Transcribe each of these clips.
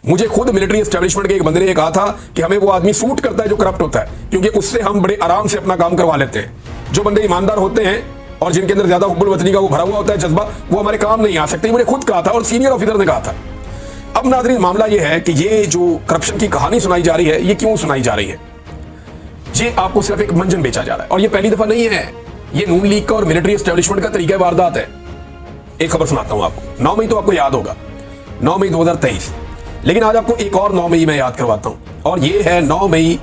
मुझे खुद military establishment के एक बंदे ने ये कहा था कि हमें वो आदमी सूट करता है जो करप्ट होता है, क्योंकि उससे हम बड़े आराम से अपना काम करवा लेते हैं। जो बंदे ईमानदार होते हैं और जिनके अंदर ज्यादा हुब्बुल वतनी का वो भरा हुआ होता है जज्बा, वो हमारे काम नहीं आ सकते। मुझे खुद कहा था और सीनियर ऑफिसर ने कहा था। अब नाज़रीन, मामला ये है कि ये जो करप्शन की कहानी सुनाई जा रही है, ये क्यों सुनाई जा रही है? ये आपको सिर्फ एक मंजन बेचा जा रहा है और ये पहली दफा नहीं है। ये नून लीग का और मिलिट्री एस्टेब्लिशमेंट का तरीका वारदात है। एक खबर सुनाता हूं आपको। 9 मई तो आपको याद होगा, 9 मई 2023। लेकिन आज आपको एक और 9 मई मैं याद करवाता हूं, और ये है 9 मई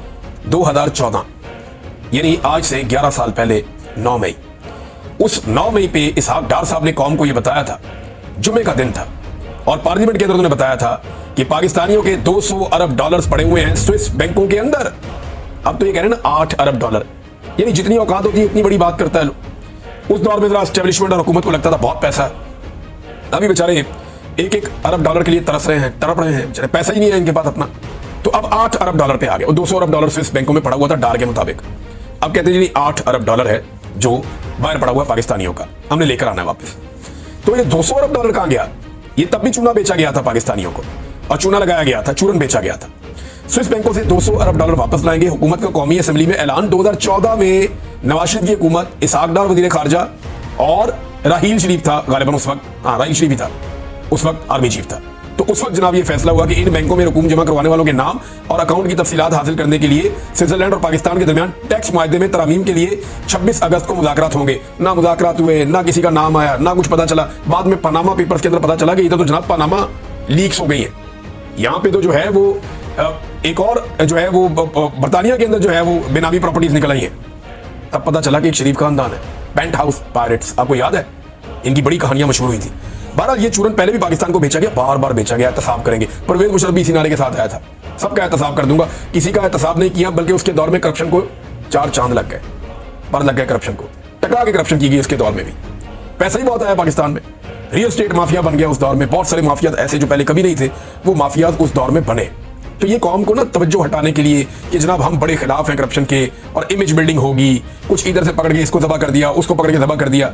2014, यानी आज से 11 साल पहले 9 मई। उस 9 मई पे इसहाक डार साहब ने कौम को यह बताया था, जुम्मे का दिन था, और पार्लियामेंट के अंदर उन्होंने बताया था कि पाकिस्तानियों के 200 अरब डॉलर्स पड़े हुए हैं स्विस बैंकों के अंदर। अब तो ये कह रहे हैं ना 8 अरब डॉलर, यानी जितनी औकात होती है इतनी बड़ी बात करता है लोग। उस दौर में जरा एस्टेब्लिशमेंट और हुकूमत को लगता था बहुत पैसा है। अभी बेचारे 1-1 अरब डॉलर के लिए तरस रहे हैं, तड़प रहे हैं, बेचारे पैसा ही नहीं है इनके पास अपना। तो अब 8 अरब डॉलर पे आ गए, और 200 अरब डॉलर स्विस बैंकों में पड़ा हुआ था डार के मुताबिक। अब कहते हैं जी 8 अरब डॉलर है जो बाहर पड़ा हुआ पाकिस्तानियों का, हमने लेकर आना है वापस। तो ये 200 अरब डॉलर कहां गया? ये तब भी चूना बेचा गया था पाकिस्तानियों को, और चूना लगाया गया था, चूरन बेचा गया था। स्विस बैंकों से 200 अरब डॉलर वापस लाएंगे। हुकूमत का कौमी असेंबली में ऐलान। 2014 में नवाज शरीफ की हुकूमत, इसहाक डार वजीर खारजा और राहील शरीफ था गालिबन उस वक्त, राहील शरीफ ही था उस वक्त, आर्मी चीफ था। तो उस वक्त जनाब ये फैसला हुआ कि इन बैंकों में रकूम जमा करवाने वालों के नाम और अकाउंट की तफसीलात हासिल करने के लिए स्विट्जरलैंड और पाकिस्तान के दरमियान टैक्स मुआहदे में तरामीम के लिए 26 अगस्त को मुज़ाकरात होंगे। ना मुज़ाकरात हुए, ना किसी का नाम आया, ना कुछ पता चला। बाद में पनामा पेपर्स के अंदर पता चला कि इधर तो जनाब पनामा लीक्स हो गई है। यहाँ पे तो जो है वो एक और जो है वो बरतानिया के अंदर जो है वो बेनामी प्रॉपर्टीज निकल आई है। तब पता चला कि एक शरीफ खानदान है, पेंट हाउस पायरेट्स, आपको याद है? इनकी बड़ी कहानियां मशहूर हुई थी। बहरहाल ये चूरन पहले भी पाकिस्तान को बेचा गया, बार बार बेचा गया। एहतसाब करेंगे, परवेज मुशर्रफ भी इसी नारे के साथ आया था, सबका एहतसाब कर दूंगा। किसी का एहतसाब नहीं किया, बल्कि उसके दौर में करप्शन को 4 चांद लग गए, पर लग गए करप्शन को, टकरा के करप्शन की गई। उसके दौर में भी पैसा ही बहुत आया पाकिस्तान में, रियल स्टेट माफिया बन गया उस दौर में। बहुत सारे माफिया ऐसे जो पहले कभी नहीं थे, वो माफिया उस दौर में बने। तो ये कौम को ना तवज्जो हटाने के लिए कि जनाब हम बड़े खिलाफ हैं करप्शन के और इमेज बिल्डिंग होगी, कुछ इधर से पकड़ के इसको दबा कर दिया, उसको पकड़ के दबा कर दिया।